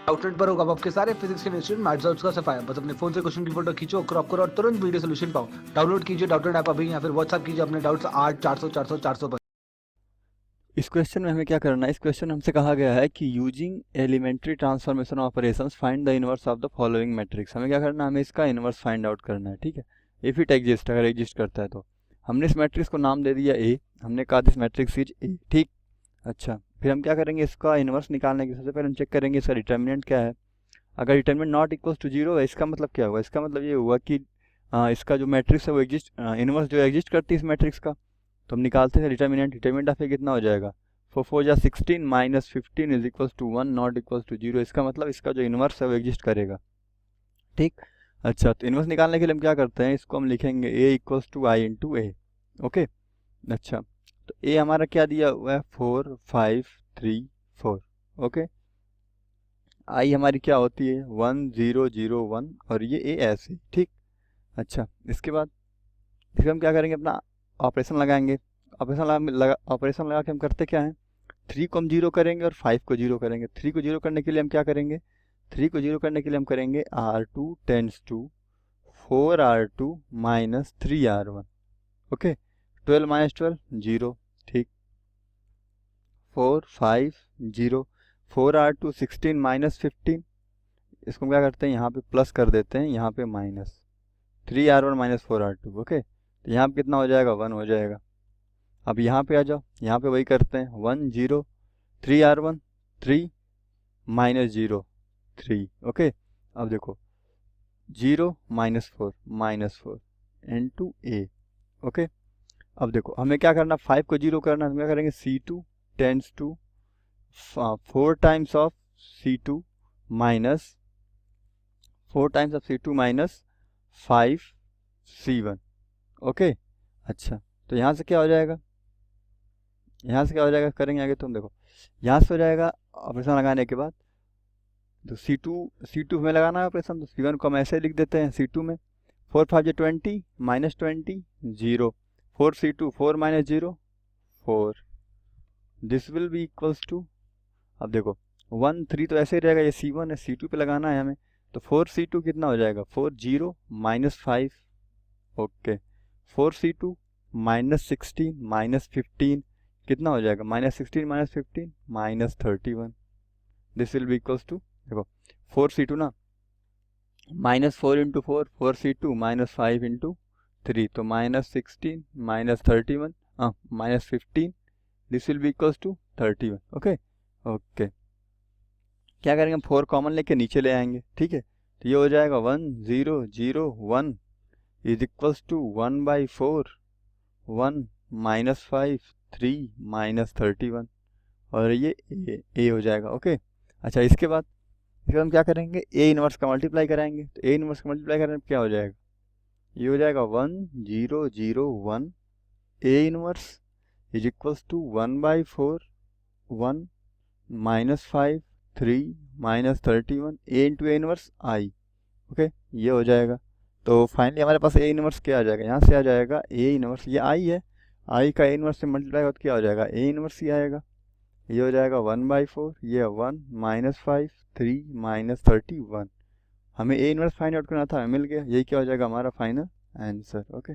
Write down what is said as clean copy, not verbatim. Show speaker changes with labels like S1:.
S1: Outlet पर होगा आपके सारे फिजिक्स के इंस्टीट्यूट मैथ्स और उसका सफाया। बस अपने फोन से क्वेश्चन की फोटो खींचो, क्रॉप करो और तुरंत वीडियो सोल्यूशन पाओ। डाउनलोड कीजिए डाउटनेट ऐप अभी या फिर व्हाट्सएप कीजिए अपने डाउट्स 8 400 400 400 पर।
S2: इस क्वेश्चन में हमें क्या करना है, इस क्वेश्चन में हमसे कहा गया है कि using elementary transformation operations find the inverse of the following matrix. हमें क्या करना है, हमें इसका इनवर्स फाइंड आउट करना है। ठीक है, इफ इट एग्जिस्ट, अगर एग्जिस्ट करता है तो हमने इस मैट्रिक्स को नाम दे दिया ए। हमने कहा दिस मैट्रिक्स इज ए। ठीक, अच्छा, फिर हम क्या करेंगे, इसका इनवर्स निकालने के सबसे पहले हम चेक करेंगे इसका डिटर्मिनेंट क्या है। अगर determinant not equal to zero है, इसका मतलब क्या हुआ, इसका मतलब ये हुआ कि इसका जो मैट्रिक्स है वो एग्जिस्ट, इनवर्स जो एग्जिस्ट करती है इस मैट्रिक्स का, तो हम निकालते हैं डिटर्मिनेंट। डिटर्मिनेंट ऑफ ए कितना हो जाएगा, 4 जा 16 minus 15 is equal to 1 not equal to zero. इसका मतलब इसका जो इनवर्स है वो एग्जिस्ट करेगा। ठीक, अच्छा, तो इनवर्स निकालने के लिए हम क्या करते हैं, इसको हम लिखेंगे A equals to I into A. Okay, अच्छा, तो ए हमारा क्या दिया हुआ है, 4 5 3 4। ओके, आई हमारी क्या होती है 1 0 0 1 और ये ए ऐसे। ठीक, अच्छा, इसके बाद फिर हम क्या करेंगे, अपना ऑपरेशन लगाएंगे। ऑपरेशन लगा के हम करते क्या है, 3 को हम जीरो करेंगे और 5 को जीरो करेंगे। 3 को जीरो करने के लिए हम क्या करेंगे, 3 को जीरो करने के लिए हम करेंगे R2 tends to 4R2 minus 3R1। Okay, 12 minus 12 zero. ठीक, 4 5 0 4R2 16 माइनस 15, इसको हम क्या करते हैं यहाँ पे प्लस कर देते हैं, यहाँ पे minus 3R1 minus 4R2। Okay, तो यहाँ पे कितना हो जाएगा, 1 हो जाएगा। अब यहाँ पे आ जाओ, यहाँ पे वही करते हैं, 1 0 3R1 3 माइनस 0 3। ओके, अब देखो 0 माइनस 4 इनटू ए। ओके, अब देखो हमें क्या करना, 5 को जीरो करना, हम क्या करेंगे, C2 tends to 4 times of C2 minus 4 times of C2 minus 5 C1। Okay, अच्छा, तो यहाँ से क्या हो जाएगा, यहाँ से क्या हो जाएगा, करेंगे आगे तो हम देखो यहाँ से हो जाएगा ऑपरेशन लगाने के बाद, तो C2 हमें लगाना है ऑपरेशन, तो C1 को हम ऐसे लिख देते हैं C2 में 4 5 20 minus 20 0 4 C2 4 minus 0 4, this will be equals to, अब देखो 1 3 तो ऐसे ही रहेगा, ये C1 है, C2 पे लगाना है हमें, तो 4 C2 कितना हो जाएगा, 4 0 minus 5। Okay, 4 C2 minus 16 minus 15 कितना हो जाएगा, minus 16 minus 15 minus 31। This will be equals to, देखो 4 C2 ना, minus 4 into 4 4 C2 minus 5 into 3, तो minus 16 minus 31 minus 15, this will be equals to 31। Okay, okay, क्या करेंगे, हम 4 कॉमन लेके नीचे ले आएंगे। ठीक है, तो ये हो जाएगा 1 0 0 1 is equals to 1 by 4 1 minus 5 3 minus 31 और ये ए हो जाएगा। ओके, अच्छा, इसके बाद फिर हम क्या करेंगे, ए इनवर्स का मल्टीप्लाई कराएंगे, तो ए इनवर्स का मल्टीप्लाई करने पर क्या हो जाएगा, ये हो जाएगा 1 0 0 1 A inverse is equals to 1 by 4 1 minus 5 3 minus 31 A into A inverse I. Okay, ये हो जाएगा। तो फाइनली हमारे पास ए इनवर्स क्या आ जाएगा, यहाँ से आ जाएगा ए इनवर्स, ये आई है, आई का ए इनवर्स से मल्टीप्लाई होकर क्या हो जाएगा, ए इनवर्स ही आएगा। ये हो जाएगा 1 बाई 4, ये 1 माइनस 5 3 माइनस 31। हमें ए इनवर्स फाइंड आउट करना था, हमें मिल गया, यही क्या हो जाएगा हमारा फाइनल आंसर। ओके।